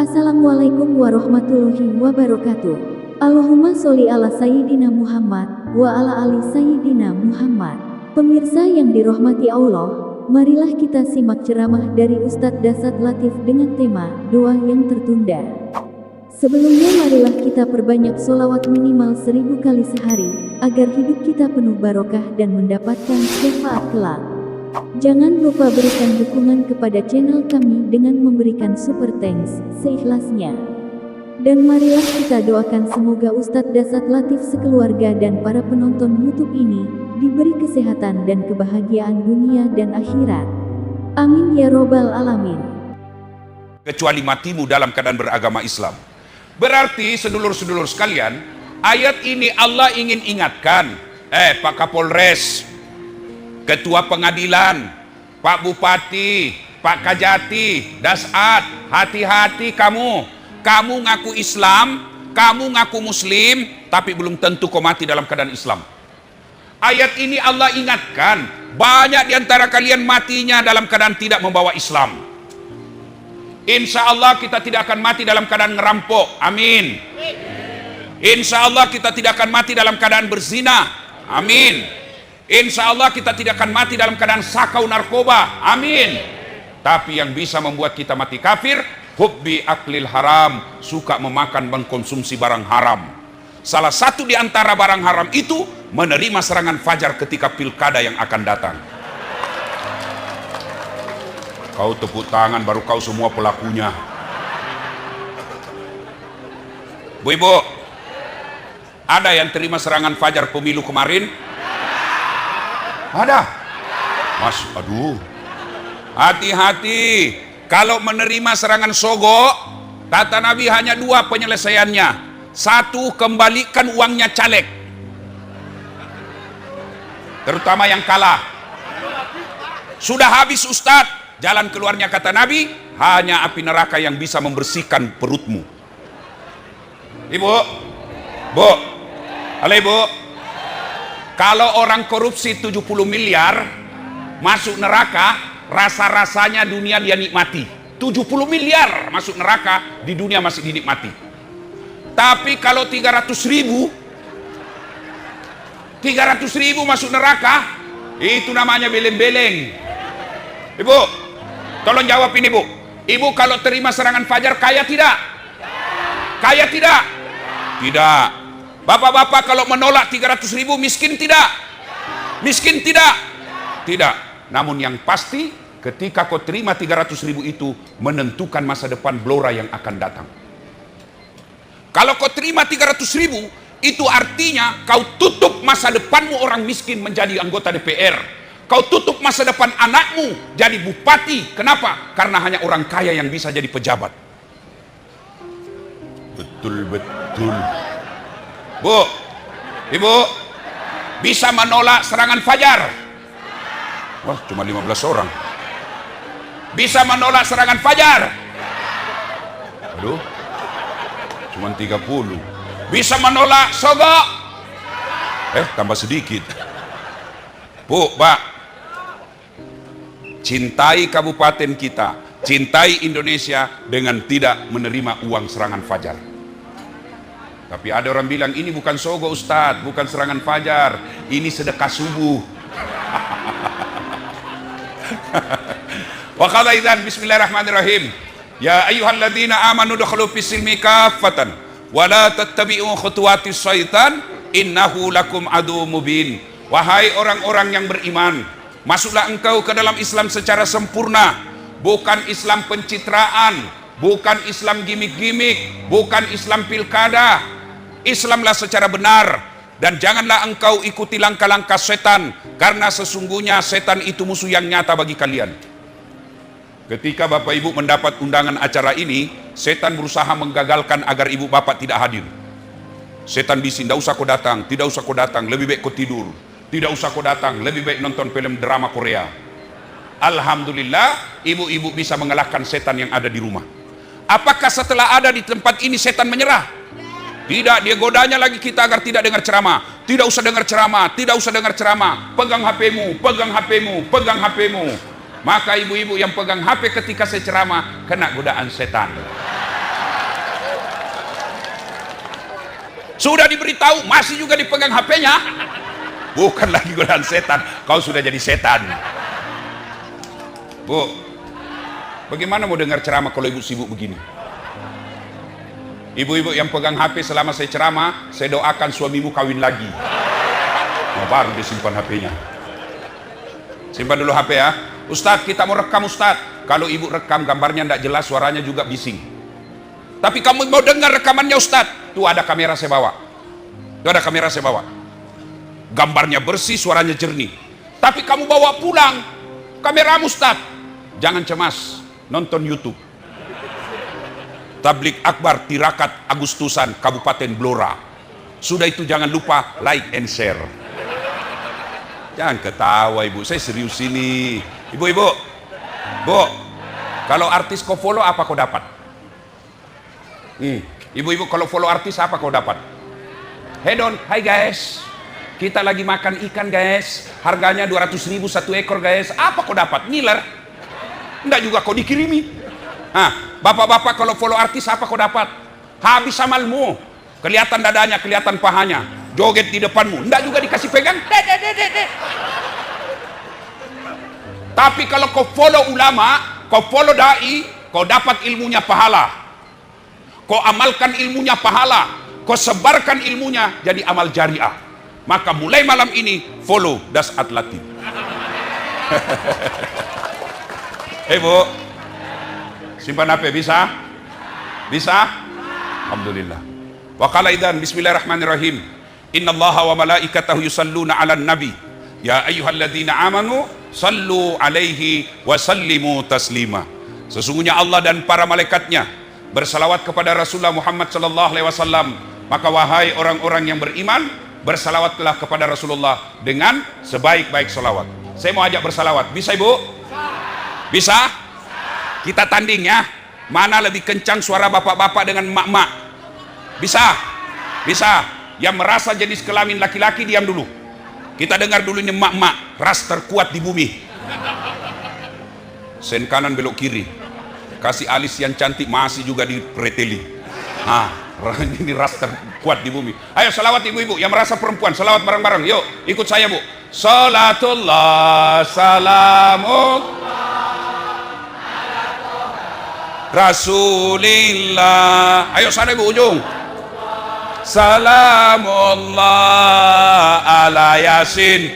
Assalamualaikum warahmatullahi wabarakatuh. Allahumma sholli ala Sayyidina Muhammad wa ala ali Sayyidina Muhammad. Pemirsa yang dirahmati Allah, marilah kita simak ceramah dari Ustadz Dasat Latif dengan tema doa yang tertunda. Sebelumnya marilah kita perbanyak sholawat minimal 1000 kali sehari, agar hidup kita penuh barokah dan mendapatkan syafaat kelak. Jangan lupa berikan dukungan kepada channel kami dengan memberikan super thanks seikhlasnya. Dan marilah kita doakan semoga Ustadz Dasat Latif sekeluarga dan para penonton YouTube ini diberi kesehatan dan kebahagiaan dunia dan akhirat. Amin ya robbal alamin. Kecuali matimu dalam keadaan beragama Islam. Berarti sedulur-sedulur sekalian, ayat ini Allah ingin ingatkan, Pak Kapolres, Ketua Pengadilan, Pak Bupati, Pak Kajati, Dasat, hati-hati kamu. Kamu ngaku Islam, kamu ngaku Muslim, tapi belum tentu kau mati dalam keadaan Islam. Ayat ini Allah ingatkan, banyak di antara kalian matinya dalam keadaan tidak membawa Islam. Insya Allah kita tidak akan mati dalam keadaan ngerampok, amin. Insya Allah kita tidak akan mati dalam keadaan berzina, amin. Insya Allah kita tidak akan mati dalam keadaan sakau narkoba, amin. Tapi yang bisa membuat kita mati kafir, hubbi aklil haram, suka memakan mengkonsumsi barang haram. Salah satu di antara barang haram itu menerima serangan fajar ketika pilkada yang akan datang. Kau tepuk tangan baru kau semua pelakunya. Bu Ibu, ada yang terima serangan fajar pemilu kemarin? Ada? Mas, aduh. Hati-hati. Kalau menerima serangan sogok, kata Nabi hanya dua penyelesaiannya. Satu, kembalikan uangnya caleg, terutama yang kalah. Sudah habis Ustadz, jalan keluarnya kata Nabi, hanya api neraka yang bisa membersihkan perutmu. Ibu, Bu, halo Ibu. Kalau orang korupsi 70 miliar masuk neraka, rasa-rasanya dunia dia nikmati. 70 miliar masuk neraka, di dunia masih dinikmati. Tapi kalau 300.000 masuk neraka, itu namanya beleng-beleng. Ibu, tolong jawab ini Bu. Ibu kalau terima serangan fajar kaya tidak? Kaya tidak? Tidak. Bapak-bapak kalau menolak 300.000 miskin tidak? Miskin tidak? Tidak. Namun yang pasti ketika kau terima 300.000 itu menentukan masa depan Blora yang akan datang. Kalau kau terima 300.000 itu artinya kau tutup masa depanmu orang miskin menjadi anggota DPR. Kau tutup masa depan anakmu jadi bupati. Kenapa? Karena hanya orang kaya yang bisa jadi pejabat. Betul-betul. Bu, Ibu, bisa menolak serangan fajar? Wah, cuma 15 orang. Bisa menolak serangan fajar? Aduh, cuma 30. Bisa menolak sogok? Tambah sedikit. Bu, Pak, cintai kabupaten kita, cintai Indonesia dengan tidak menerima uang serangan fajar. Tapi ada orang bilang ini bukan sogok Ustadz, bukan serangan fajar, ini sedekah subuh. Wa qala idzan bismillahirrahmanirrahim. Ya ayyuhalladzina amanu dukhulu fis-silmi kaffatan wa la tattabi'u khutuwatis syaitan innahu lakum aduwwum mubin. Wahai orang-orang yang beriman, masuklah engkau ke dalam Islam secara sempurna, bukan Islam pencitraan, bukan Islam gimmick-gimmick, bukan Islam pilkada. Islamlah secara benar, dan janganlah engkau ikuti langkah-langkah setan, karena sesungguhnya setan itu musuh yang nyata bagi kalian. Ketika Bapak Ibu mendapat undangan acara ini, setan berusaha menggagalkan agar Ibu Bapak tidak hadir. Setan bising, tidak usah kau datang, tidak usah kau datang, lebih baik kau tidur. Tidak usah kau datang, lebih baik nonton film drama Korea. Alhamdulillah, ibu-ibu bisa mengalahkan setan yang ada di rumah. Apakah setelah ada di tempat ini setan menyerah? Tidak, dia godanya lagi kita agar tidak dengar ceramah. Tidak usah dengar ceramah, tidak usah dengar ceramah. Pegang HP-mu, pegang HP-mu, pegang HP-mu. Maka ibu-ibu yang pegang HP ketika saya ceramah kena godaan setan. Sudah diberitahu, masih juga dipegang HP-nya. Bukan lagi godaan setan, kau sudah jadi setan. Bu, bagaimana mau dengar ceramah kalau ibu sibuk begini? Ibu-ibu yang pegang HP selama saya ceramah, saya doakan suamimu kawin lagi. Nah, baru disimpan HP-nya. Simpan dulu HP ya. Ustadz, kita mau rekam Ustadz. Kalau ibu rekam gambarnya tidak jelas, suaranya juga bising. Tapi kamu mau dengar rekamannya Ustadz? Tuh ada kamera saya bawa. Tuh ada kamera saya bawa. Gambarnya bersih, suaranya jernih. Tapi kamu bawa pulang kameramu Ustadz. Jangan cemas, nonton YouTube. Tablik Akbar Tirakat Agustusan Kabupaten Blora. Sudah itu jangan lupa like and share. Jangan ketawa ibu, saya serius ini. Ibu-ibu, bu, kalau artis kau follow apa kau dapat? Ibu-ibu kalau follow artis apa kau dapat? Hey Don, hai guys, kita lagi makan ikan guys, harganya 200.000 satu ekor guys. Apa kau dapat? Ngiler? Enggak juga kau dikirimi. Bapak-bapak kalau follow artis apa kau dapat? Habis amalmu, kelihatan dadanya, kelihatan pahanya, joget di depanmu, enggak juga dikasih pegang. Tapi kalau kau follow ulama, kau follow dai, kau dapat ilmunya pahala, kau amalkan ilmunya pahala, kau sebarkan ilmunya jadi amal jariah. Maka mulai malam ini follow Das Atlatif. Bu, simpan HP bisa? Bisa? Alhamdulillah. Wa qala idzan bismillahirrahmanirrahim. Innallaha wa malaikatahu yusalluna 'alan nabi. Ya ayyuhalladzina amanu sallu 'alaihi wa sallimu taslima. Sesungguhnya Allah dan para malaikatnya bersalawat kepada Rasulullah Muhammad sallallahu alaihi wasallam. Maka wahai orang-orang yang beriman, bersalawatlah kepada Rasulullah dengan sebaik-baik salawat. Saya mau ajak bersalawat. Bisa ibu? Bisa? Kita tanding ya. Mana lebih kencang suara bapak-bapak dengan mak-mak? Bisa? Bisa. Yang merasa jenis kelamin laki-laki diam dulu. Kita dengar dulu ini mak-mak, ras terkuat di bumi. Sen kanan belok kiri. Kasih alis yang cantik masih juga dipreteli. Ini ras terkuat di bumi. Ayo salawat ibu-ibu yang merasa perempuan, salawat bareng-bareng. Yuk, ikut saya bu. Salatullah salamullah Rasulillah. Ayo sana ibu ujung. Salamullah ala Yasin.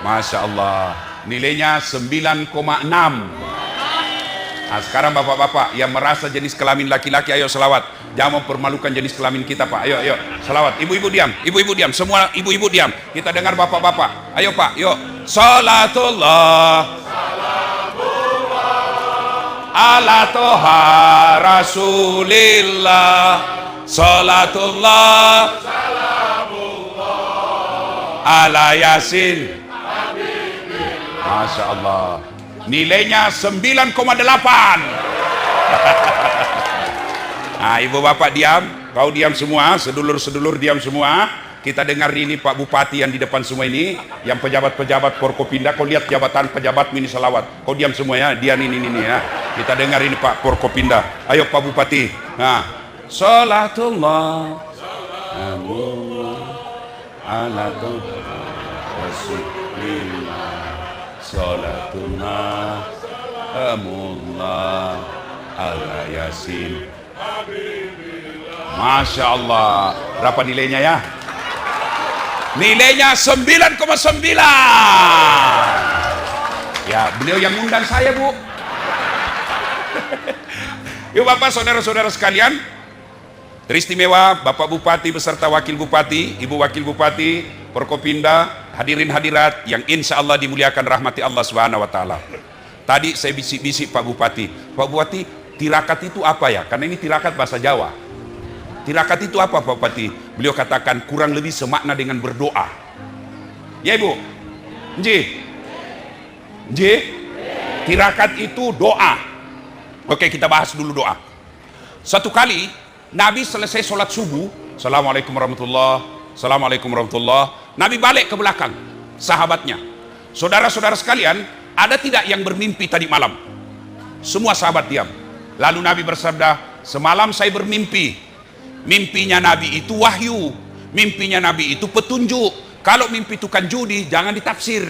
Masya Allah. Nilainya 9,6. Sekarang bapak-bapak yang merasa jenis kelamin laki-laki, ayo selawat. Jangan mempermalukan jenis kelamin kita pak. Ayo, ayo selawat. Ibu-ibu diam. Ibu-ibu diam. Semua ibu-ibu diam. Kita dengar bapak-bapak. Ayo pak. Yuk. Salatullah ala toha Rasulillah. Salatullah ala Yasin. Masya Allah. Nilainya 9,8. Ibu bapak diam, kau diam semua, sedulur-sedulur diam semua. Kita dengar ini Pak Bupati yang di depan semua ini, yang pejabat-pejabat Forkopinda. Kau lihat jabatan pejabat ini salawat. Kau diam semua ya, dia ini ya. Kita dengar ini Pak Forkopinda. Ayo Pak Bupati. Salatullah ala Rasulillah. Salatullah ala Yasin. Masya Allah. Berapa nilainya ya? Nilainya 9,9. Ya, beliau yang undang saya bu. Yuk bapak, saudara-saudara sekalian, teristimewa Bapak Bupati beserta Wakil Bupati, Ibu Wakil Bupati, Forkopinda, hadirin hadirat yang insya Allah dimuliakan rahmati Allah Subhanahu Wa Taala. Tadi saya bisik-bisik Pak Bupati, tirakat itu apa ya? Karena ini tirakat bahasa Jawa. Tirakat itu apa Pak Bupati? Beliau katakan kurang lebih semakna dengan berdoa. Ya Ibu? Tirakat itu doa. Oke, kita bahas dulu doa. Satu kali Nabi selesai sholat subuh, Assalamualaikum warahmatullahi, Assalamualaikum warahmatullahi. Nabi balik ke belakang sahabatnya. Saudara-saudara sekalian, ada tidak yang bermimpi tadi malam? Semua sahabat diam. Lalu Nabi bersabda, semalam saya bermimpi Mimpinya Nabi itu wahyu, mimpinya Nabi itu petunjuk. Kalau mimpi tukang judi, jangan ditafsir.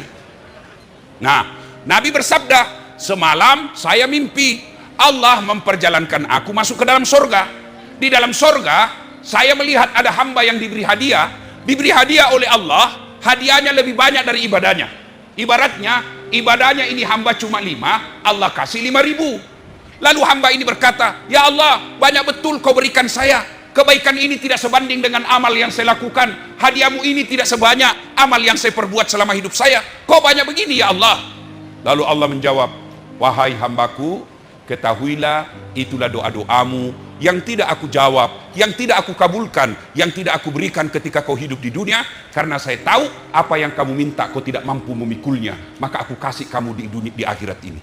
Nah, Nabi bersabda, semalam saya mimpi Allah memperjalankan aku masuk ke dalam sorga. Di dalam sorga, saya melihat ada hamba yang diberi hadiah oleh Allah. Hadiahnya lebih banyak dari ibadahnya. Ibaratnya, ibadahnya ini hamba cuma 5, Allah kasih 5.000. Lalu hamba ini berkata, ya Allah, banyak betul kau berikan saya. Kebaikan ini tidak sebanding dengan amal yang saya lakukan. Hadiahmu ini tidak sebanyak amal yang saya perbuat selama hidup saya. Kok banyak begini ya Allah? Lalu Allah menjawab, wahai hambaku, ketahuilah itulah doa-doamu yang tidak aku jawab, yang tidak aku kabulkan, yang tidak aku berikan ketika kau hidup di dunia, karena saya tahu apa yang kamu minta kau tidak mampu memikulnya, maka aku kasih kamu di akhirat ini.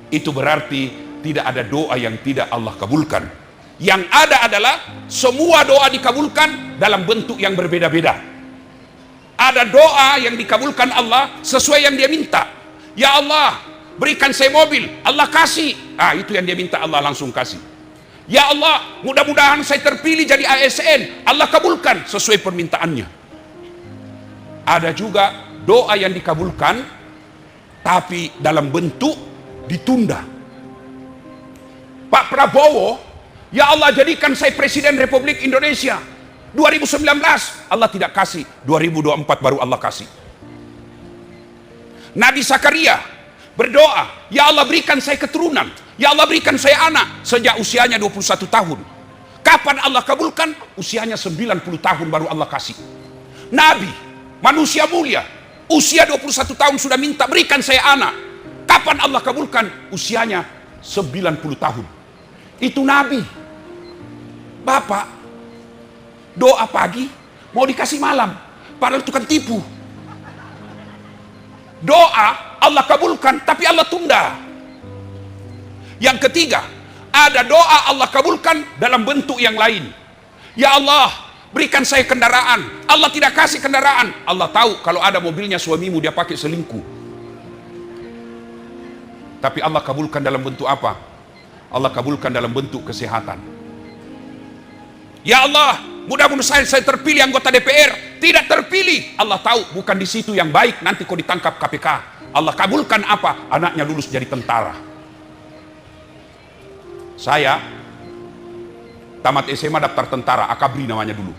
Itu berarti tidak ada doa yang tidak Allah kabulkan. Yang ada adalah semua doa dikabulkan dalam bentuk yang berbeda-beda. Ada doa yang dikabulkan Allah sesuai yang dia minta. Ya Allah, berikan saya mobil, Allah kasih. Itu yang dia minta, Allah langsung kasih. Ya Allah, mudah-mudahan saya terpilih jadi ASN, Allah kabulkan sesuai permintaannya. Ada juga doa yang dikabulkan tapi dalam bentuk ditunda. Pak Prabowo, ya Allah jadikan saya Presiden Republik Indonesia 2019, Allah tidak kasih. 2024 baru Allah kasih. Nabi Zakaria berdoa, ya Allah berikan saya keturunan, ya Allah berikan saya anak, sejak usianya 21 tahun. Kapan Allah kabulkan? Usianya 90 tahun baru Allah kasih. Nabi, manusia mulia, usia 21 tahun sudah minta berikan saya anak. Kapan Allah kabulkan? Usianya 90 tahun. Itu Nabi. Bapak doa pagi mau dikasih malam, padahal itu kan tipu. Doa Allah kabulkan tapi Allah tunda. Yang ketiga, ada doa Allah kabulkan dalam bentuk yang lain. Ya Allah, berikan saya kendaraan. Allah tidak kasih kendaraan. Allah tahu kalau ada mobilnya suamimu dia pakai selingkuh. Tapi Allah kabulkan dalam bentuk apa? Allah kabulkan dalam bentuk kesehatan. Ya Allah, mudah-mudahan saya terpilih anggota DPR. Tidak terpilih, Allah tahu bukan di situ yang baik, nanti kau ditangkap KPK. Allah kabulkan apa? Anaknya lulus jadi tentara. Saya tamat SMA daftar tentara, Akabri namanya dulu.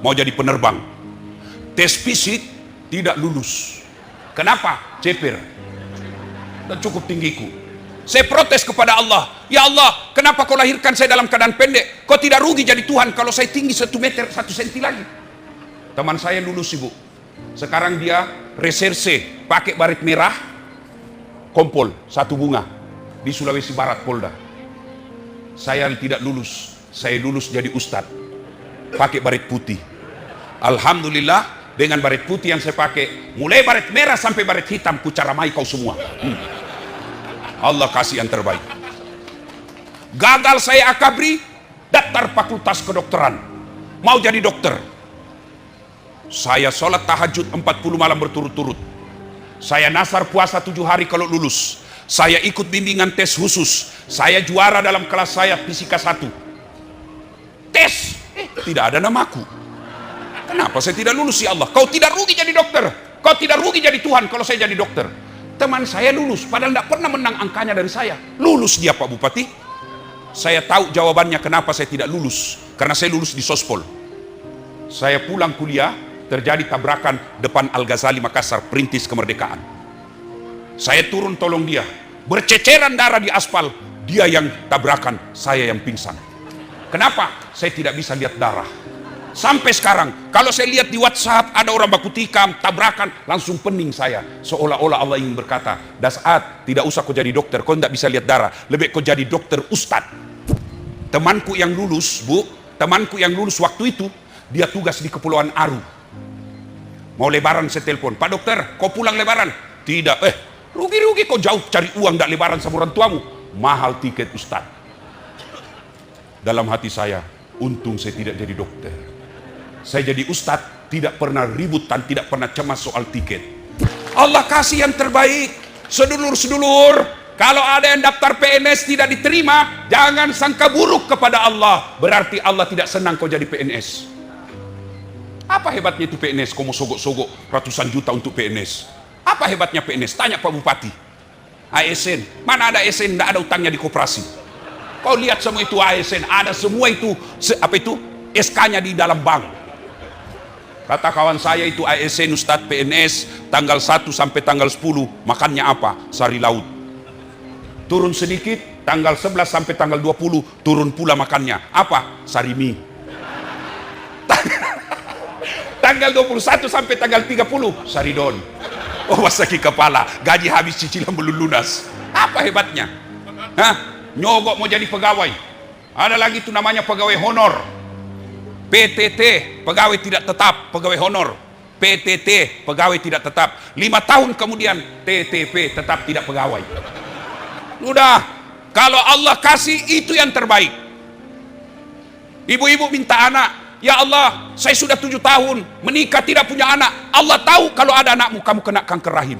Mau jadi penerbang. Tes fisik tidak lulus. Kenapa? Ceper. Dan cukup tinggiku. Saya protes kepada Allah. Ya Allah, kenapa kau lahirkan saya dalam keadaan pendek? Kau tidak rugi jadi Tuhan kalau saya tinggi 1 meter 1 senti lagi. Teman saya lulus ibu. Sekarang dia reserse, pakai baret merah, kompol, 1 bunga. Di Sulawesi Barat, Polda. Saya tidak lulus. Saya lulus jadi ustadz. Pakai baret putih. Alhamdulillah, dengan baret putih yang saya pakai, mulai baret merah sampai baret hitam, ku caramai kau semua. Allah kasih yang terbaik. Gagal saya Akabri, daftar fakultas kedokteran. Mau jadi dokter. Saya sholat tahajud 40 malam berturut-turut. Saya nasar puasa 7 hari kalau lulus. Saya ikut bimbingan tes khusus. Saya juara dalam kelas saya fisika 1. Tes, tidak ada namaku. Kenapa saya tidak lulus ya Allah? Kau tidak rugi jadi dokter. Kau tidak rugi jadi Tuhan kalau saya jadi dokter. Teman saya lulus, padahal tidak pernah menang angkanya dari saya. Lulus dia Pak Bupati. Saya tahu jawabannya kenapa saya tidak lulus. Karena saya lulus di Sospol. Saya pulang kuliah, terjadi tabrakan depan Al-Ghazali Makassar, perintis kemerdekaan. Saya turun tolong dia. Berceceran darah di aspal. Dia yang tabrakan, saya yang pingsan. Kenapa? Saya tidak bisa lihat darah. Sampai sekarang, kalau saya lihat di WhatsApp ada orang baku tikam, tabrakan, langsung pening saya. Seolah-olah Allah ingin berkata, Das'ad, tidak usah kau jadi dokter, kau tidak bisa lihat darah. Lebih kau jadi dokter ustad. Temanku yang lulus, Bu, temanku yang lulus waktu itu, dia tugas di Kepulauan Aru. Mau lebaran saya telepon, Pak dokter, kau pulang lebaran? Tidak, rugi-rugi kau jauh cari uang, tidak lebaran sama orang tuamu. Mahal tiket ustad. Dalam hati saya, untung saya tidak jadi dokter. Saya jadi ustadz, tidak pernah ribut dan tidak pernah cemas soal tiket. Allah kasih yang terbaik. Sedulur-sedulur, Kalau ada yang daftar PNS tidak diterima, jangan sangka buruk kepada Allah. Berarti Allah tidak senang kau jadi PNS. Apa hebatnya itu PNS? Kau mau sogok-sogok ratusan juta untuk PNS. Apa hebatnya PNS? Tanya Pak Bupati. ASN, mana ada ASN tidak ada utangnya di koperasi? Kau lihat semua itu ASN, ada semua itu SK-nya di dalam bank. Kata kawan saya itu ASN Ustadz PNS tanggal 1 sampai tanggal 10 makannya apa? Sari laut. Turun sedikit tanggal 11 sampai tanggal 20 turun pula makannya. Apa? Sari mie. Tanggal 21 sampai tanggal 30 saridon. Oh, sakit kepala, gaji habis, cicilan belum lunas. Apa hebatnya? Hah? Nyogok mau jadi pegawai. Ada lagi itu namanya pegawai honor. PTT, pegawai tidak tetap, pegawai honor. PTT, pegawai tidak tetap. 5 tahun kemudian TTP, tetap tidak pegawai. Udah, kalau Allah kasih itu yang terbaik. Ibu-ibu minta anak, ya Allah, saya sudah 7 tahun menikah tidak punya anak. Allah tahu kalau ada anakmu kamu kena kanker rahim.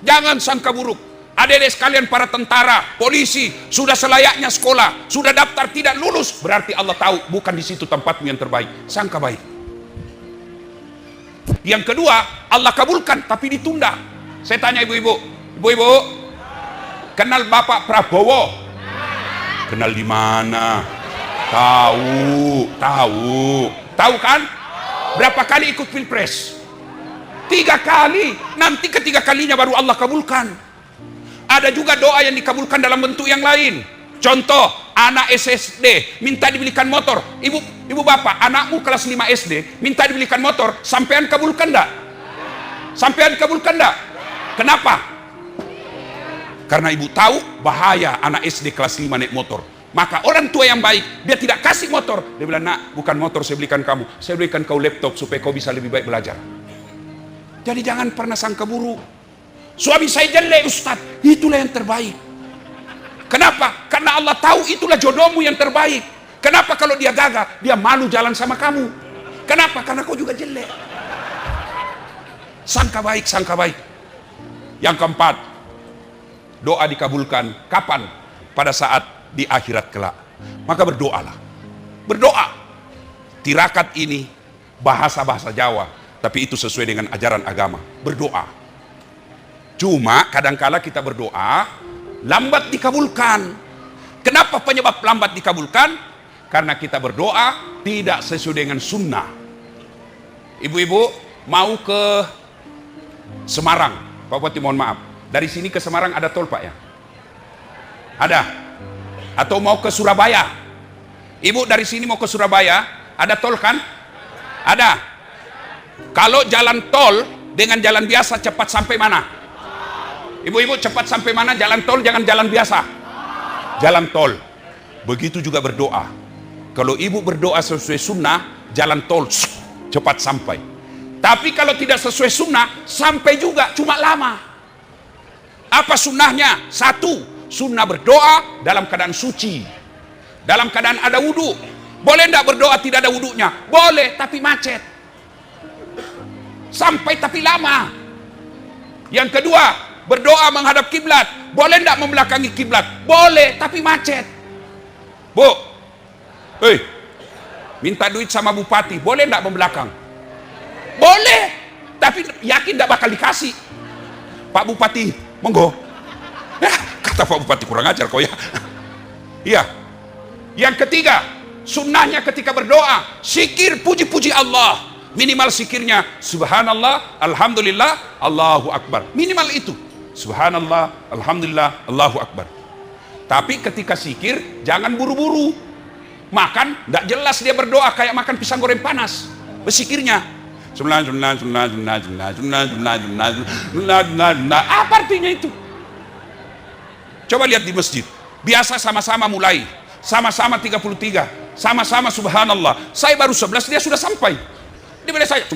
Jangan sangka buruk. Adik-adik sekalian para tentara, polisi, sudah selayaknya sekolah, sudah daftar tidak lulus, berarti Allah tahu bukan di situ tempatmu yang terbaik. Sangka baik. Yang kedua, Allah kabulkan tapi ditunda. Saya tanya ibu-ibu, kenal Bapak Prabowo? Kenal di mana? Tahu kan? Berapa kali ikut pilpres? 3 kali. Nanti ketiga kalinya baru Allah kabulkan. Ada juga doa yang dikabulkan dalam bentuk yang lain. Contoh, anak SSD minta dibelikan motor. Ibu bapak, anakmu kelas 5 SD minta dibelikan motor, sampean kabulkan enggak? Sampean kabulkan enggak? Kenapa? Karena ibu tahu bahaya anak SD kelas 5 naik motor. Maka orang tua yang baik, dia tidak kasih motor. Dia bilang, nak, bukan motor saya belikan kamu, saya belikan kau laptop supaya kau bisa lebih baik belajar. Jadi jangan pernah sangka buruk. Suami saya jelek Ustaz, itulah yang terbaik. Kenapa? Karena Allah tahu itulah jodohmu yang terbaik. Kenapa kalau dia gagal, dia malu jalan sama kamu? Kenapa? Karena kau juga jelek. Sangka baik, sangka baik. Yang keempat, doa dikabulkan. Kapan? Pada saat di akhirat kelak. Maka berdoalah. Berdoa. Tirakat ini bahasa-bahasa Jawa, tapi itu sesuai dengan ajaran agama. Berdoa. Cuma kadangkala kita berdoa lambat dikabulkan. Kenapa penyebab lambat dikabulkan? Karena kita berdoa tidak sesuai dengan sunnah. Ibu-ibu mau ke Semarang, Pak Bupati mohon maaf, dari sini ke Semarang ada tol Pak ya? Ada? Atau mau ke Surabaya? Ibu dari sini mau ke Surabaya ada tol kan? Ada. Kalau jalan tol dengan jalan biasa cepat sampai mana? Ibu-ibu cepat sampai mana? Jalan tol, jangan jalan biasa. Jalan tol. Begitu juga berdoa. Kalau ibu berdoa sesuai sunnah, jalan tol cepat sampai. Tapi kalau tidak sesuai sunnah, sampai juga, cuma lama. Apa sunnahnya? 1, sunnah berdoa dalam keadaan suci. Dalam keadaan ada wudhu. Boleh tidak berdoa tidak ada wudhunya? Boleh, tapi macet. Sampai tapi lama. Yang kedua, berdoa menghadap kiblat. Boleh tidak membelakangi kiblat? Boleh, tapi macet. Bu, minta duit sama bupati, boleh tidak membelakang? Boleh, tapi yakin tidak bakal dikasih. Pak Bupati, monggo. Ya, kata Pak Bupati kurang ajar kau ya. Iya. Yang ketiga, sunnahnya ketika berdoa, zikir puji-puji Allah. Minimal zikirnya subhanallah, alhamdulillah, Allahu Akbar. Minimal itu. Subhanallah, alhamdulillah, Allahu Akbar. Tapi ketika zikir jangan buru-buru. Makan tidak jelas dia berdoa kayak makan pisang goreng panas. Berzikirnya apa artinya itu? Coba lihat di masjid. Biasa sama-sama mulai, sama-sama 33, sama-sama subhanallah. Saya baru 11, dia sudah sampai. Dia bilang saya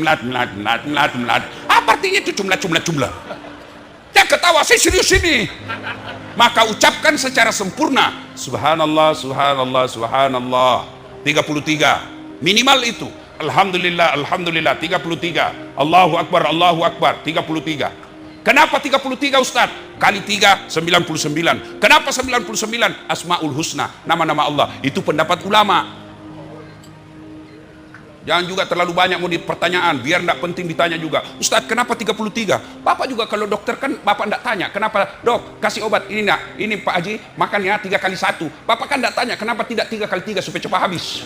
apa artinya itu jumlah. Dia ketawa, saya serius ini. Maka ucapkan secara sempurna subhanallah, subhanallah, subhanallah 33. Minimal itu. Alhamdulillah, alhamdulillah 33. Allahu Akbar, Allahu Akbar 33. Kenapa 33 Ustaz? Kali 3, 99. Kenapa 99? Asmaul Husna, nama-nama Allah. Itu pendapat ulama. Jangan juga terlalu banyak mau pertanyaan, biar tidak penting ditanya juga. Ustaz, kenapa 33? Bapak juga kalau dokter kan Bapak tidak tanya, kenapa dok kasih obat ini nak, ini Pak Haji makan ya 3 kali 1. Bapak kan tidak tanya, kenapa tidak 3 kali 3 supaya cepat habis.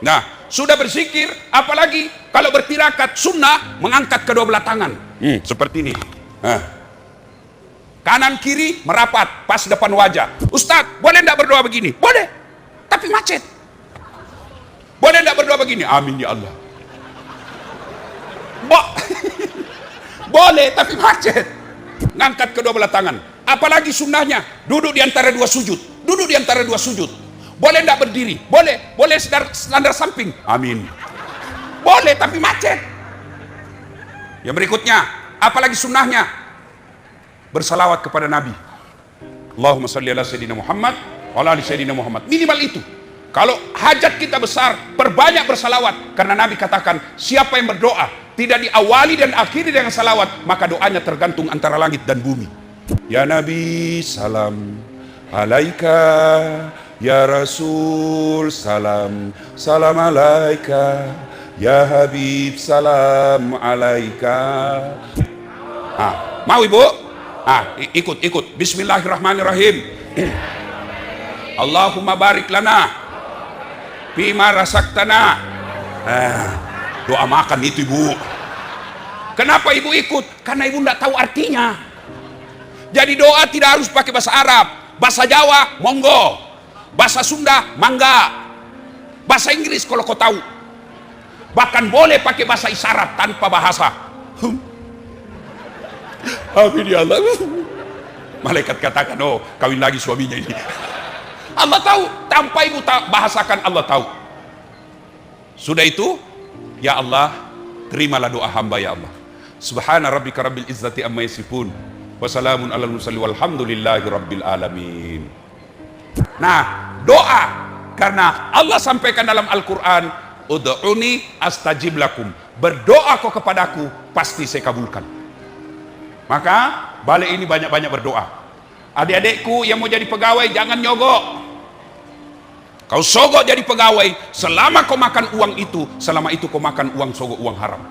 Nah, sudah berzikir, apalagi kalau bertirakat sunnah mengangkat kedua belah tangan. Seperti ini. Kanan kiri merapat pas depan wajah. Ustaz, boleh tidak berdoa begini? Boleh, tapi macet. Boleh tidak berdoa begini? Amin ya Allah. Boleh, tapi macet. Ngangkat kedua belah tangan. Apalagi sunnahnya, duduk di antara 2 sujud. Duduk di antara 2 sujud. Boleh tidak berdiri? Boleh. Boleh standar samping? Amin. Boleh, tapi macet. Yang berikutnya, apalagi sunnahnya, bersalawat kepada Nabi. Allahumma salli ala Sayyidina Muhammad wa ala ali Sayyidina Muhammad. Minimal itu. Kalau hajat kita besar, perbanyak bersalawat. Karena Nabi katakan, siapa yang berdoa tidak diawali dan akhiri dengan salawat, maka doanya tergantung antara langit dan bumi. Ya Nabi, salam alaika. Ya Rasul, salam alaika. Ya Habib, salam alaika. Mau ibu? Ikut. Bismillahirrahmanirrahim. Allahumma barik lana Bima rasaktana. Doa makan itu ibu. Kenapa ibu ikut? Karena ibu tidak tahu artinya. Jadi doa tidak harus pakai bahasa Arab. Bahasa Jawa, monggo. Bahasa Sunda, mangga. Bahasa Inggris kalau kau tahu. Bahkan boleh pakai bahasa isyarat tanpa bahasa. Amin ya Allah. Malaikat katakan, oh kawin lagi suaminya ini. Allah tahu, tanpa ibu bahasakan Allah tahu. Sudah itu, ya Allah, terimalah doa hamba ya Allah. Subhana rabbika rabbil izzati amma yasifun, wa salamun alal mursalin walhamdulillahi rabbil alamin. Nah, doa karena Allah sampaikan dalam Al-Qur'an, ud'uni astajib lakum. Berdoa kau kepadaku, pasti saya kabulkan. Maka balik ini banyak-banyak berdoa. Adik-adikku yang mau jadi pegawai jangan nyogok. Kau sogok jadi pegawai, selama kau makan uang itu, selama itu kau makan uang sogok, uang haram.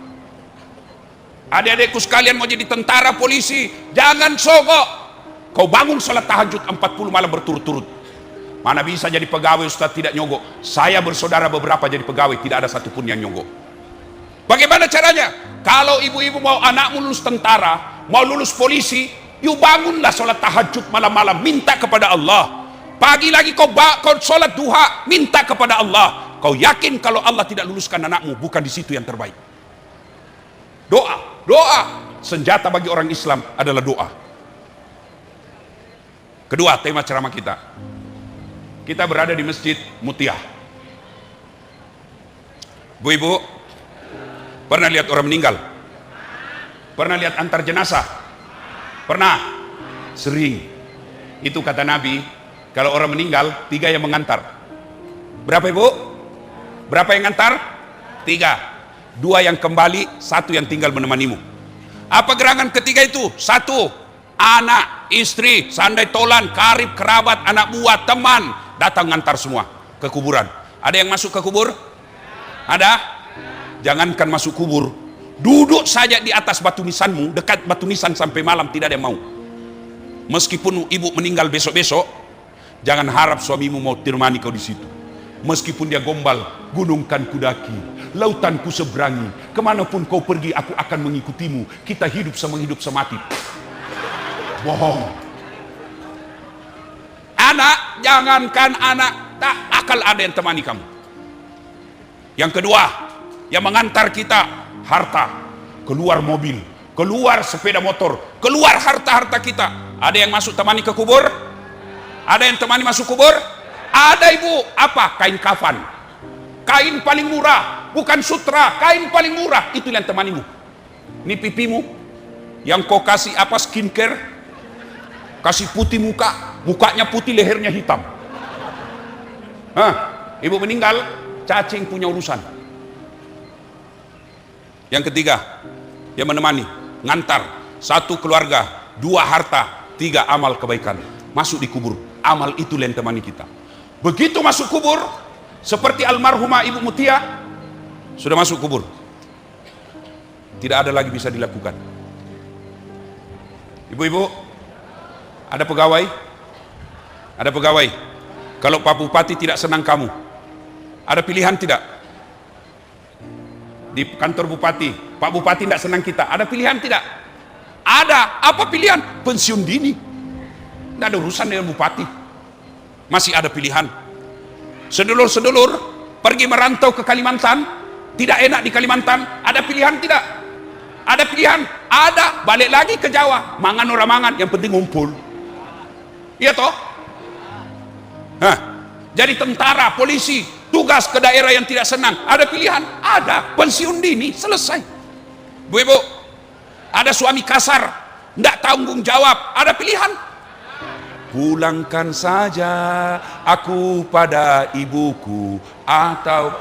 Adik-adikku sekalian mau jadi tentara, polisi, jangan sogok. Kau bangun salat tahajud 40 malam berturut-turut. Mana bisa jadi pegawai Ustaz tidak nyogok? Saya bersaudara beberapa jadi pegawai, tidak ada satupun yang nyogok. Bagaimana caranya? Kalau ibu-ibu mau anakmu lulus tentara, mau lulus polisi, yuk bangunlah salat tahajud malam-malam, minta kepada Allah. Pagi lagi kau sholat duha, minta kepada Allah. Kau yakin kalau Allah tidak luluskan anakmu, bukan di situ yang terbaik. Doa. Senjata bagi orang Islam adalah doa. Kedua, tema ceramah kita. Kita berada di Masjid Mutiah. Bu ibu, pernah lihat orang meninggal? Pernah lihat antar jenazah? Pernah? Sering. Itu kata Nabi, kalau orang meninggal, 3 yang mengantar. Berapa ibu? Berapa yang ngantar? 3. 2 yang kembali, 1 yang tinggal menemanimu. Apa gerangan ketiga itu? 1. Anak, istri, sandai tolan, karib, kerabat, anak buah, teman, datang ngantar semua ke kuburan. Ada yang masuk ke kubur? Ada? Jangankan masuk kubur, duduk saja di atas batu nisanmu, dekat batu nisan sampai malam tidak ada yang mau. Meskipun ibu meninggal besok-besok, jangan harap suamimu mau temani kau di situ. Meskipun dia gombal, gunung kan kudaki, lautan ku seberangi, kemanapun kau pergi aku akan mengikutimu. Kita hidup semati. Bohong. Anak, jangankan anak, tak akal ada yang temani kamu. Yang kedua, yang mengantar kita harta, keluar mobil, keluar sepeda motor, keluar harta-harta kita. Ada yang masuk temani ke kubur? Ada yang temani masuk kubur? Ada ibu, apa? Kain kafan. Kain paling murah, bukan sutra, kain paling murah, itu yang temanimu. Ini pipimu, yang kau kasih apa skincare, kasih putih muka, mukanya putih, lehernya hitam. Ibu meninggal, cacing punya urusan. Yang ketiga, yang menemani, ngantar. 1 keluarga, 2 harta, 3 amal kebaikan. Masuk di kubur. Amal itu yang temani kita. Begitu masuk kubur, seperti almarhumah Ibu Mutia, sudah masuk kubur. Tidak ada lagi bisa dilakukan. Ibu-ibu, ada pegawai? Ada pegawai. Kalau Pak Bupati tidak senang kamu, ada pilihan tidak? Di kantor Bupati, Pak Bupati tidak senang kita, ada pilihan tidak? Ada. Apa pilihan? Pensiun dini. Tidak ada urusan dengan Bupati. Masih ada pilihan. Sedulur-sedulur pergi merantau ke Kalimantan, tidak enak di Kalimantan, ada pilihan tidak? Ada pilihan? Ada. Balik lagi ke Jawa, mangan orang mangan, yang penting ngumpul. Iya toh? Hah. Jadi tentara, polisi, tugas ke daerah yang tidak senang, ada pilihan? Ada. Pensiun dini, selesai. Bu-ibu, ada suami kasar, tidak tanggung jawab, ada pilihan? Pulangkan saja aku pada ibuku. Atau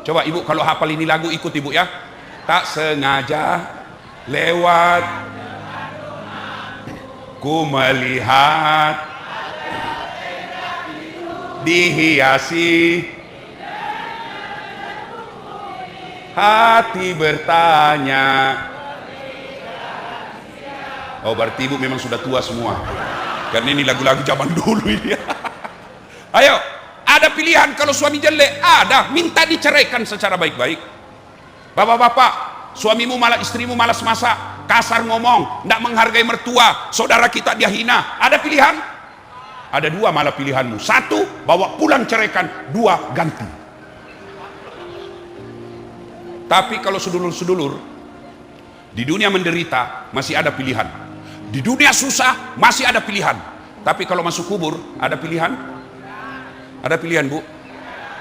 coba ibu kalau hafal ini lagu, ikut ibu ya. Tak sengaja lewat ku melihat dihiasi hati bertanya. Oh, berarti ibu memang sudah tua semua, karena ini lagu-lagu zaman dulu ini. Ayo, ada pilihan kalau suami jelek? Ada, minta diceraikan secara baik-baik. Bapak-bapak, suamimu malah, istrimu malas masak, kasar ngomong, tidak menghargai mertua, saudara kita dia hina, ada pilihan? Ada 2 malah pilihanmu. 1, bawa pulang ceraikan. 2, ganti. Tapi kalau sedulur-sedulur, di dunia menderita masih ada pilihan. Di dunia susah masih ada pilihan. Tapi kalau masuk kubur, ada pilihan? Ada pilihan, Bu?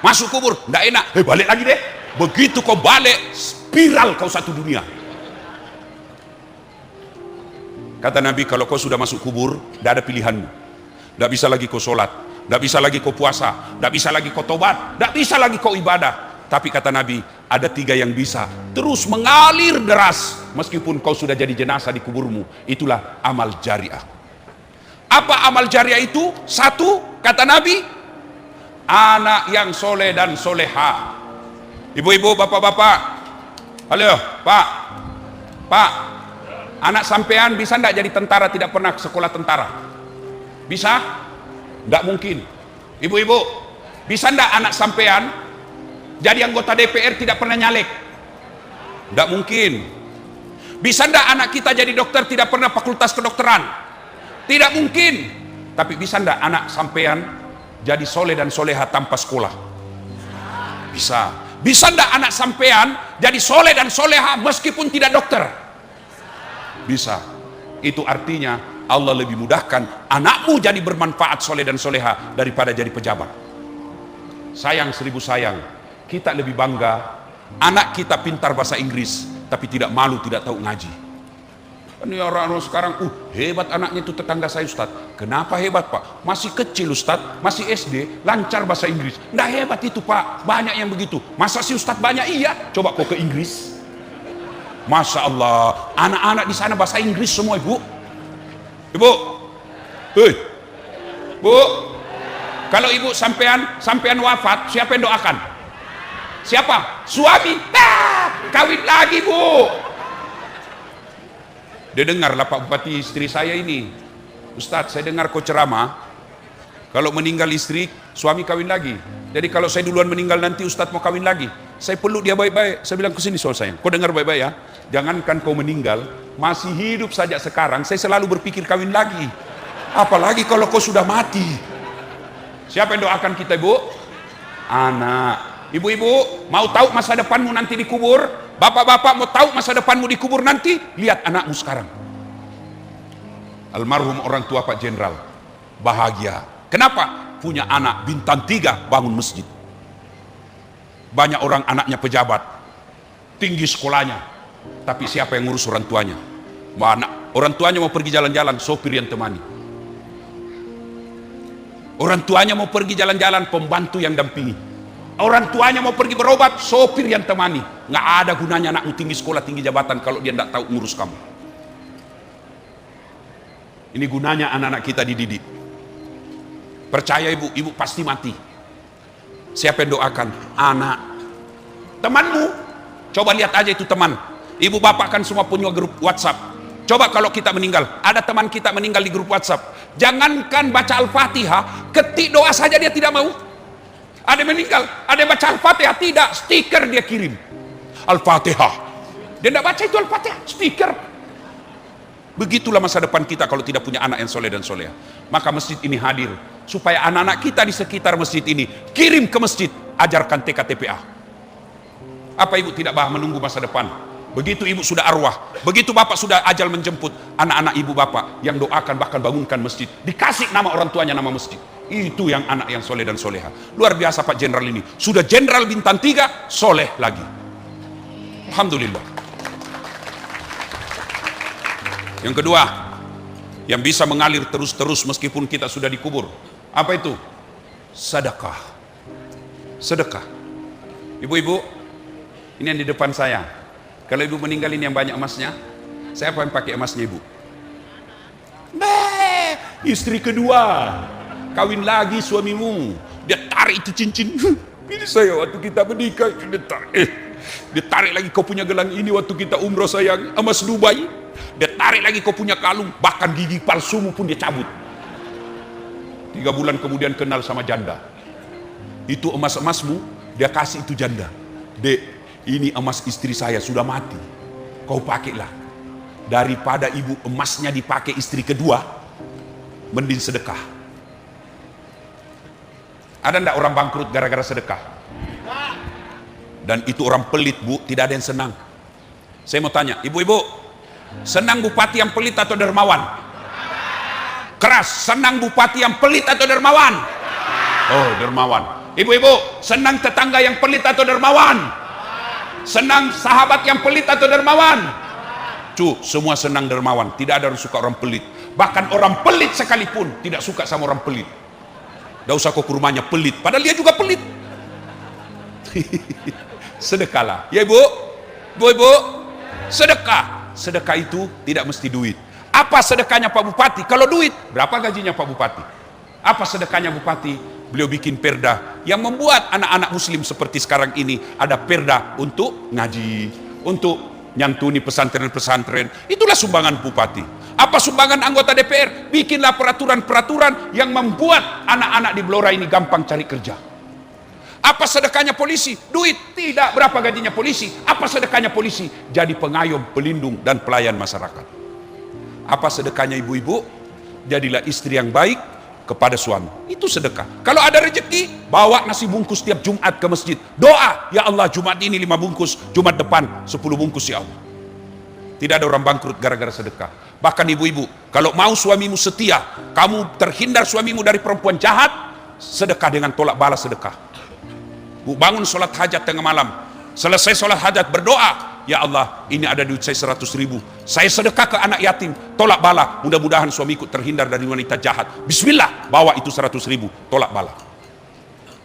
Masuk kubur, tidak enak, balik lagi deh. Begitu kau balik, spiral kau satu dunia. Kata Nabi, kalau kau sudah masuk kubur, tidak ada pilihanmu. Tidak bisa lagi kau sholat, tidak bisa lagi kau puasa, tidak bisa lagi kau tobat, tidak bisa lagi kau ibadah. Tapi kata Nabi, ada 3 yang bisa terus mengalir deras meskipun kau sudah jadi jenazah di kuburmu. Itulah amal jariah. Apa amal jariah itu? 1, kata Nabi, anak yang soleh dan soleha. Ibu-ibu, bapak-bapak, halo Pak, anak sampean bisa enggak jadi tentara, tidak pernah sekolah tentara? Bisa? Enggak mungkin. Ibu-ibu, bisa enggak anak sampean jadi anggota DPR tidak pernah nyalek? Enggak mungkin. Bisa enggak anak kita jadi dokter tidak pernah fakultas kedokteran? Tidak mungkin. Tapi bisa enggak anak sampean jadi soleh dan soleha tanpa sekolah? Bisa. Bisa enggak anak sampean jadi soleh dan soleha meskipun tidak dokter? Bisa. Itu artinya Allah lebih mudahkan anakmu jadi bermanfaat soleh dan soleha daripada jadi pejabat. Sayang 1000 sayang, kita lebih bangga anak kita pintar bahasa Inggris tapi tidak malu, tidak tahu ngaji. Ini orang-orang sekarang, hebat anaknya itu tetangga saya Ustaz. Kenapa hebat Pak? Masih kecil Ustaz, masih SD, lancar bahasa Inggris. Nggak hebat itu Pak, banyak yang begitu. Masa sih Ustaz banyak? Iya, coba kok ke Inggris. Masya Allah, anak-anak di sana bahasa Inggris semua ibu. Ibu, Bu, kalau ibu sampean wafat, siapa yang doakan? Siapa? Suami. Kawin lagi Bu. Dia dengarlah Pak Bupati, istri saya ini, Ustadz saya dengar kau ceramah, kalau meninggal istri, suami kawin lagi. Jadi kalau saya duluan meninggal nanti Ustadz mau kawin lagi, saya peluk dia baik-baik. Saya bilang, kesini soal sayang, kau dengar baik-baik ya, jangankan kau meninggal, masih hidup saja sekarang, saya selalu berpikir kawin lagi. Apalagi kalau kau sudah mati. Siapa yang doakan kita ibu? Anak. Ibu-ibu, mau tahu masa depanmu nanti di kubur? Bapak-bapak mau tahu masa depanmu di kubur nanti? Lihat anakmu sekarang. Almarhum orang tua Pak Jenderal bahagia. Kenapa? Punya anak bintang 3 bangun masjid. Banyak orang anaknya pejabat, tinggi sekolahnya, tapi siapa yang ngurus orang tuanya? Orang tuanya mau pergi jalan-jalan, sopir yang temani. Orang tuanya mau pergi jalan-jalan, pembantu yang dampingi. Orang tuanya mau pergi berobat, sopir yang temani. Nggak ada gunanya anakmu tinggi sekolah, tinggi jabatan kalau dia nggak tahu ngurus kamu. Ini gunanya anak-anak kita dididik. Percaya ibu, ibu pasti mati. Siapa yang doakan? Anak. Temanmu, coba lihat aja itu teman. Ibu bapak kan semua punya grup WhatsApp. Coba kalau kita meninggal, ada teman kita meninggal di grup WhatsApp. Jangankan baca Al-Fatihah, ketik doa saja dia tidak mau. Ada yang meninggal, ada yang baca Al-Fatihah, tidak, stiker dia kirim. Al-Fatihah. Dia tidak baca itu Al-Fatihah, stiker. Begitulah masa depan kita kalau tidak punya anak yang soleh dan soleha. Maka masjid ini hadir, supaya anak-anak kita di sekitar masjid ini, kirim ke masjid, ajarkan TK-TPA. Apa ibu tidak menunggu masa depan? Begitu ibu sudah arwah, begitu bapak sudah ajal menjemput, anak-anak ibu bapak yang doakan bahkan bangunkan masjid, dikasih nama orang tuanya nama masjid. Itu yang anak yang soleh dan soleha. Luar biasa Pak Jenderal ini, sudah Jenderal bintang 3, soleh lagi. Alhamdulillah. Yang kedua, yang bisa mengalir terus-terus meskipun kita sudah dikubur, apa itu? Sedekah. Sedekah. Ibu-ibu, ini yang di depan saya. Kalau ibu meninggal ini yang banyak emasnya, saya apa yang pakai emasnya ibu? Istri kedua, kawin lagi suamimu, dia tarik itu cincin. Ini saya waktu kita menikah, dia tarik lagi kau punya gelang ini waktu kita umroh sayang, emas Dubai. Dia tarik lagi kau punya kalung, bahkan gigi palsumu pun dia cabut. 3 bulan kemudian kenal sama janda. Itu emas-emasmu, dia kasih itu janda. Dek, ini emas istri saya sudah mati, kau pakailah. Daripada ibu emasnya dipakai istri kedua, mending sedekah. Ada ndak orang bangkrut gara-gara sedekah? Dan itu orang pelit bu, tidak ada yang senang. Saya mau tanya, ibu-ibu, senang bupati yang pelit atau dermawan? Keras, senang bupati yang pelit atau dermawan? Oh, dermawan. Ibu-ibu, senang tetangga yang pelit atau dermawan? Senang sahabat yang pelit atau dermawan? Semua senang dermawan. Tidak ada orang suka orang pelit. Bahkan orang pelit sekalipun tidak suka sama orang pelit. Tidak usah kau ke rumahnya pelit, padahal dia juga pelit. Sedekahlah ya ibu. Ibu, sedekah. Sedekah itu tidak mesti duit. Apa sedekahnya Pak Bupati? Kalau duit, berapa gajinya Pak Bupati? Apa sedekahnya Bupati? Beliau bikin perda yang membuat anak-anak muslim seperti sekarang ini ada perda untuk ngaji, untuk nyantuni pesantren-pesantren. Itulah sumbangan bupati. Apa sumbangan anggota DPR? Bikinlah peraturan-peraturan yang membuat anak-anak di Blora ini gampang cari kerja. Apa sedekahnya polisi? Duit. Tidak. Berapa gajinya polisi? Apa sedekahnya polisi? Jadi pengayom, pelindung dan pelayan masyarakat. Apa sedekahnya ibu-ibu? Jadilah istri yang baik kepada suami. Itu sedekah. Kalau ada rezeki, bawa nasi bungkus tiap Jumat ke masjid. Doa, ya Allah Jumat ini 5 bungkus, Jumat depan 10 bungkus ya Allah. Tidak ada orang bangkrut gara-gara sedekah. Bahkan ibu-ibu, kalau mau suamimu setia, kamu terhindar suamimu dari perempuan jahat, sedekah dengan tolak balas sedekah. Bu, bangun sholat hajat tengah malam, selesai sholat hajat berdoa, ya Allah ini ada duit saya 100.000, saya sedekah ke anak yatim, tolak bala, mudah-mudahan suamiku terhindar dari wanita jahat. Bismillah, bawa itu 100.000, tolak bala.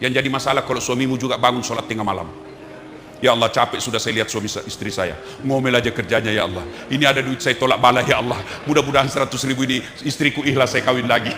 Yang jadi masalah kalau suamimu juga bangun sholat tengah malam, ya Allah capek sudah saya lihat suami istri saya, ngomel aja kerjanya, ya Allah ini ada duit saya tolak bala, ya Allah mudah-mudahan 100.000 ini istriku ikhlas saya kawin lagi.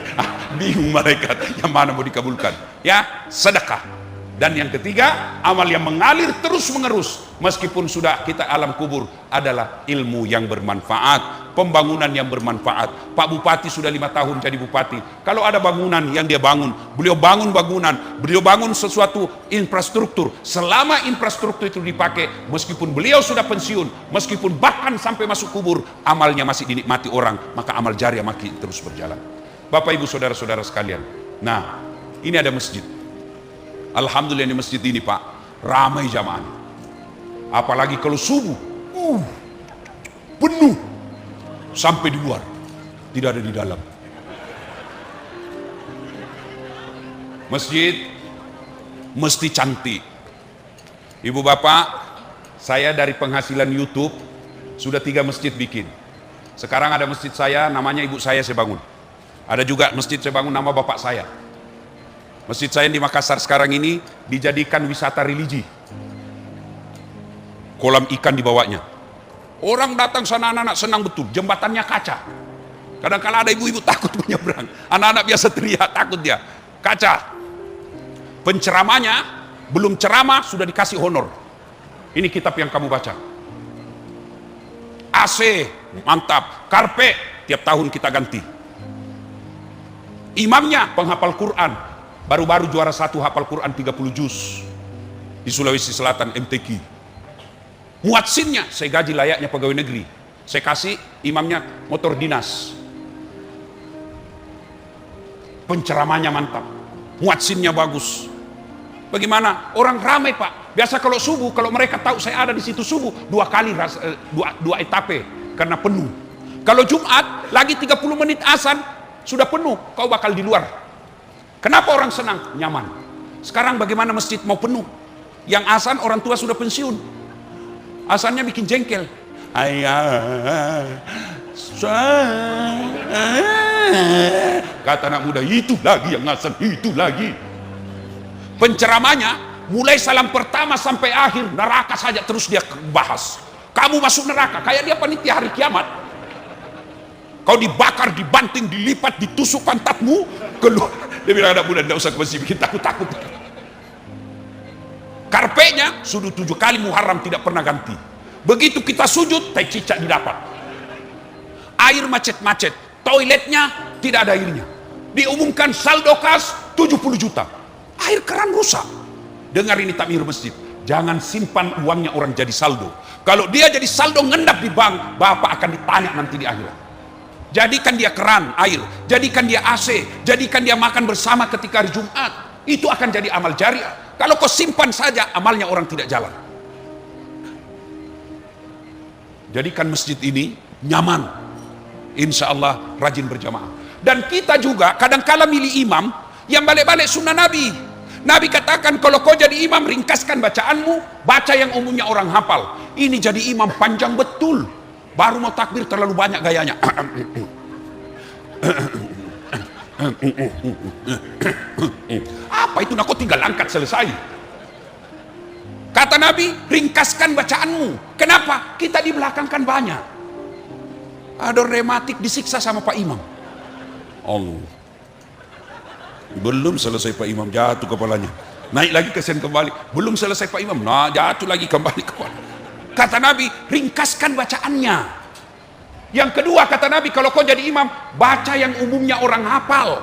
Bingung malaikat, yang mana mau dikabulkan? Ya, sedekah. Dan yang ketiga, amal yang mengalir terus menerus meskipun sudah kita alam kubur adalah ilmu yang bermanfaat, pembangunan yang bermanfaat. Pak Bupati sudah 5 tahun jadi bupati. Kalau ada bangunan yang dia bangun, beliau bangun bangunan, beliau bangun sesuatu infrastruktur. Selama infrastruktur itu dipakai, meskipun beliau sudah pensiun, meskipun bahkan sampai masuk kubur, amalnya masih dinikmati orang, maka amal jariah makin terus berjalan. Bapak Ibu saudara-saudara sekalian, nah ini ada masjid. Alhamdulillah di masjid ini Pak, ramai jamaah. Apalagi kalau subuh, penuh sampai di luar, tidak ada di dalam. Masjid mesti cantik. Ibu bapak, saya dari penghasilan YouTube sudah 3 masjid bikin. Sekarang ada masjid saya, namanya ibu saya bangun. Ada juga masjid saya bangun nama bapak saya. Masjid saya di Makassar sekarang ini dijadikan wisata religi. Kolam ikan di bawahnya. Orang datang sana, anak-anak senang betul. Jembatannya kaca. Kadang-kala ada ibu-ibu takut menyeberang. Anak-anak biasa teriak, takut dia. Kaca. Penceramanya belum ceramah sudah dikasih honor. Ini kitab yang kamu baca. AC mantap, karpet tiap tahun kita ganti. Imamnya penghafal Quran, baru-baru juara 1 hafal Quran 30 juz di Sulawesi Selatan MTQ. Muadzinnya saya gaji layaknya pegawai negeri, saya kasih imamnya motor dinas. Penceramanya mantap, muadzinnya bagus. Bagaimana? Orang ramai Pak. Biasa kalau subuh, kalau mereka tahu saya ada di situ subuh, 2 kali dua etape karena penuh. Kalau Jumat lagi 30 menit azan sudah penuh, kau bakal di luar. Kenapa orang senang? Nyaman. Sekarang bagaimana masjid mau penuh? Yang azan orang tua sudah pensiun. Azannya bikin jengkel. Kata anak muda, itu lagi yang azan, itu lagi. Penceramanya mulai salam pertama sampai akhir neraka saja terus dia bahas. Kamu masuk neraka kayak dia panitia hari kiamat. Kau dibakar, dibanting, dilipat, ditusuk pantatmu, keluar. Dia bilang anak muda tidak usah ke masjid bikin takut-takut. Karpetnya sudah 7 kali Muharram tidak pernah ganti. Begitu kita sujud, tai cicak didapat. Air macet-macet, toiletnya tidak ada airnya. Diumumkan saldo kas 70 juta. Air keran rusak. Dengar ini takmir masjid. Jangan simpan uangnya orang jadi saldo. Kalau dia jadi saldo ngendap di bank, bapak akan ditanya nanti di akhirat. Jadikan dia keran air, jadikan dia AC, jadikan dia makan bersama ketika hari Jumat. Itu akan jadi amal jariah. Kalau kau simpan saja, amalnya orang tidak jalan. Jadikan masjid ini nyaman. Insya Allah rajin berjamaah. Dan kita juga kadang-kala milih imam yang balik-balik sunnah Nabi. Nabi katakan kalau kau jadi imam, ringkaskan bacaanmu, baca yang umumnya orang hafal. Ini jadi imam panjang betul. Baru mau takbir terlalu banyak gayanya. Apa itu? Nak, kau tinggal angkat selesai. Kata Nabi, ringkaskan bacaanmu. Kenapa? Kita di belakang kan banyak. Ada rematik disiksa sama Pak Imam. Allah. Belum selesai Pak Imam, jatuh kepalanya. Naik lagi kesian kembali. Belum selesai Pak Imam, nah jatuh lagi kembali kepala. Kata Nabi, ringkaskan bacaannya. Yang kedua kata Nabi, kalau kau jadi imam, baca yang umumnya orang hafal.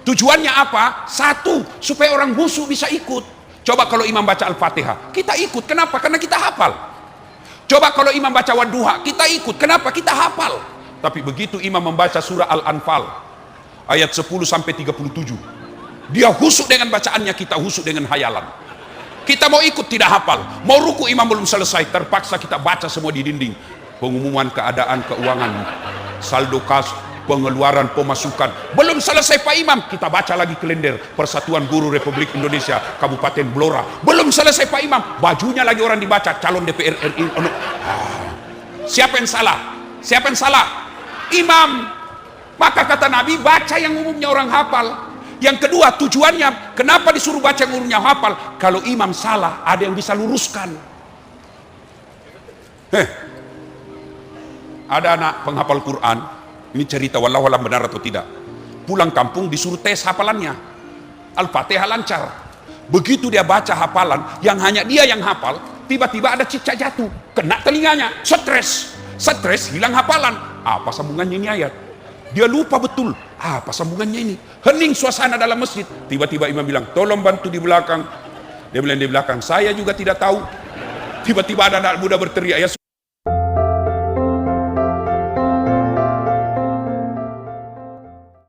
Tujuannya apa? Satu, supaya orang khusyuk bisa ikut. Coba kalau imam baca Al-Fatihah, kita ikut. Kenapa? Karena kita hafal. Coba kalau imam baca Wadduha, kita ikut. Kenapa? Kita hafal. Tapi begitu imam membaca surah Al-Anfal ayat 10 sampai 37, dia khusyuk dengan bacaannya, kita khusyuk dengan hayalan. Kita mau ikut tidak hafal, mau ruku imam belum selesai, terpaksa kita baca semua di dinding. Pengumuman keadaan keuangan, saldo kas, pengeluaran, pemasukan. Belum selesai Pak Imam, kita baca lagi kalender Persatuan Guru Republik Indonesia Kabupaten Blora. Belum selesai Pak Imam, bajunya lagi orang dibaca, calon DPR RI. Siapa yang salah? Siapa yang salah? Imam. Maka kata Nabi, baca yang umumnya orang hafal. Yang kedua, tujuannya kenapa disuruh baca yang umumnya hafal? Kalau imam salah, ada yang bisa luruskan. Ada anak penghafal Quran, ini cerita wallahu alam benar atau tidak. Pulang kampung disuruh tes hafalannya. Al-Fatihah lancar. Begitu dia baca hafalan yang hanya dia yang hafal, tiba-tiba ada cicak jatuh, kena telinganya, stres. Stres hilang hafalan. Apa sambungannya ini ayat? Dia lupa betul. Apa sambungannya ini? Hening suasana dalam masjid. Tiba-tiba imam bilang, tolong bantu di belakang. Dia bilang di belakang, saya juga tidak tahu. Tiba-tiba ada anak muda berteriak, ya